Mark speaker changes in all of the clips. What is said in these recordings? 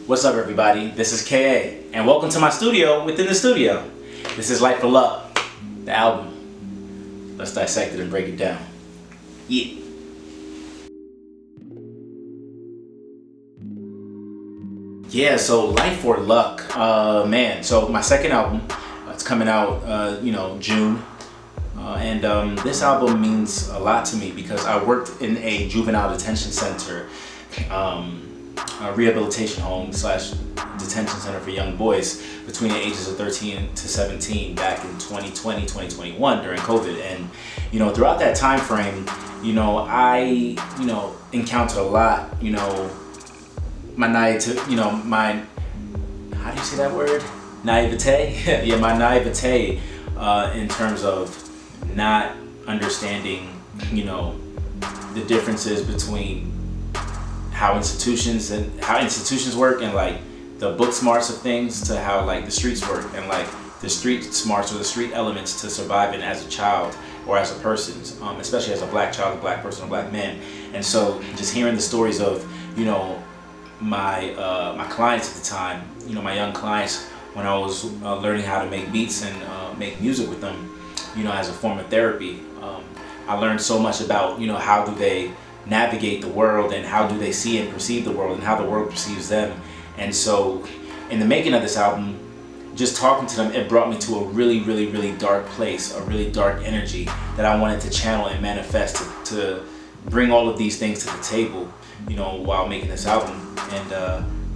Speaker 1: What's up, everybody? This is KA, and welcome to my studio within the studio. This is Life for Luck, the album. Let's dissect it and break it down. Yeah. Yeah, so Life for Luck, man. So my second album, it's coming out, June. This album means a lot to me because I worked in a juvenile detention center, a rehabilitation home / detention center for young boys between the ages of 13 to 17 back in 2020, 2021 during COVID. And, throughout that time frame, I, encountered a lot, my how do you say that word? Naivete? Yeah, my naivete in terms of not understanding, the differences between how institutions work and like the book smarts of things to how like the streets work and like the street smarts or the street elements to surviving as a child or as a person, especially as a black child, a black person, a black man. And so just hearing the stories of, my clients at the time, my young clients, when I was learning how to make beats and make music with them, as a form of therapy, I learned so much about, how do they navigate the world and how do they see and perceive the world and how the world perceives them. And so in the making of this album, just talking to them, it brought me to a really, really, really dark place, a really dark energy that I wanted to channel and manifest to bring all of these things to the table, while making this album. And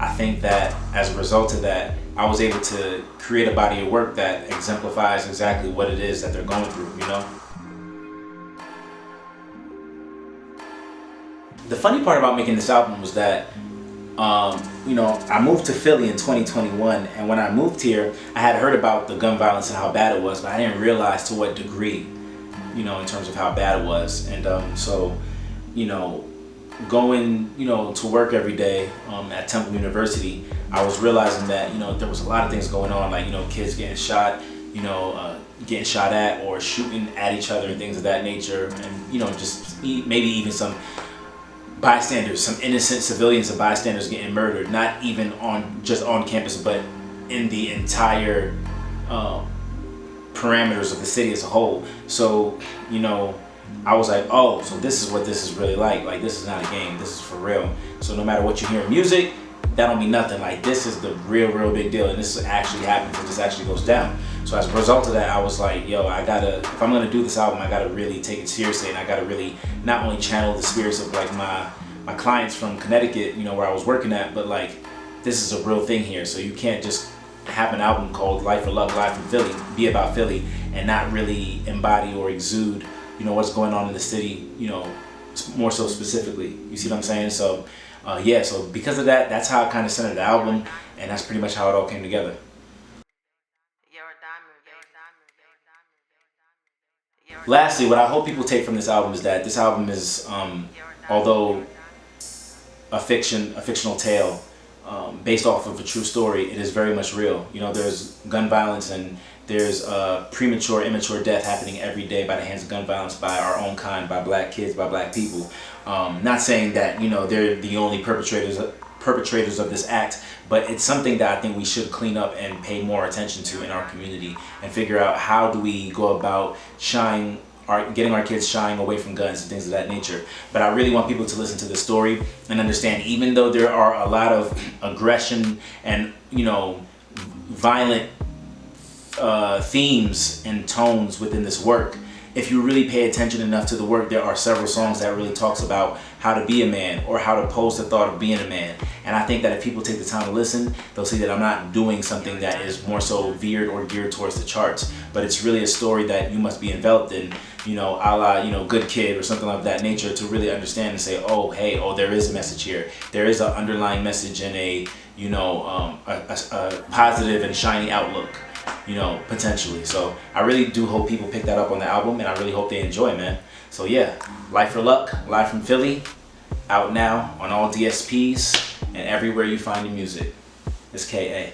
Speaker 1: I think that as a result of that, I was able to create a body of work that exemplifies exactly what it is that they're going through, The funny part about making this album was that, I moved to Philly in 2021, and when I moved here, I had heard about the gun violence and how bad it was, but I didn't realize to what degree, in terms of how bad it was. And going, to work every day at Temple University, I was realizing that, there was a lot of things going on, like, kids getting shot, getting shot at or shooting at each other and things of that nature, and, just maybe even some bystanders, some innocent civilians and bystanders getting murdered, not even just on campus, but in the entire parameters of the city as a whole. So, I was like, oh, so this is what this is really like. Like, this is not a game. This is for real. So no matter what you hear in music, that don't mean nothing. Like, this is the real, real big deal, and this actually happens, and this actually goes down. So as a result of that, I was like, yo, if I'm gonna do this album, I gotta really take it seriously, and I gotta really not only channel the spirits of like my clients from Connecticut, where I was working at, but like, this is a real thing here. So you can't just have an album called Life for Luck, Live from Philly, be about Philly, and not really embody or exude, what's going on in the city, more so specifically. You see what I'm saying? So, so because of that, that's how I kind of centered the album, and that's pretty much how it all came together. Lastly, what I hope people take from this album is that this album is, although a fictional tale, based off of a true story, it is very much real. There's gun violence and there's premature, immature death happening every day by the hands of gun violence by our own kind, by black kids, by black people. Not saying that, they're the only perpetrators of this act, but it's something that I think we should clean up and pay more attention to in our community and figure out how do we go about getting our kids shying away from guns and things of that nature. But I really want people to listen to the story and understand, even though there are a lot of aggression and, violent themes and tones within this work, if you really pay attention enough to the work, there are several songs that really talks about how to be a man or how to pose the thought of being a man. And I think that if people take the time to listen, they'll see that I'm not doing something that is more so veered or geared towards the charts, but it's really a story that you must be enveloped in, a la, Good Kid or something of that nature, to really understand and say, oh, hey, there is a message here. There is an underlying message and a positive and shiny outlook, potentially. So I really do hope people pick that up on the album, and I really hope they enjoy, man. So yeah, Life for Luck, Live from Philly, out now on all DSPs and everywhere you find your music. It's KA.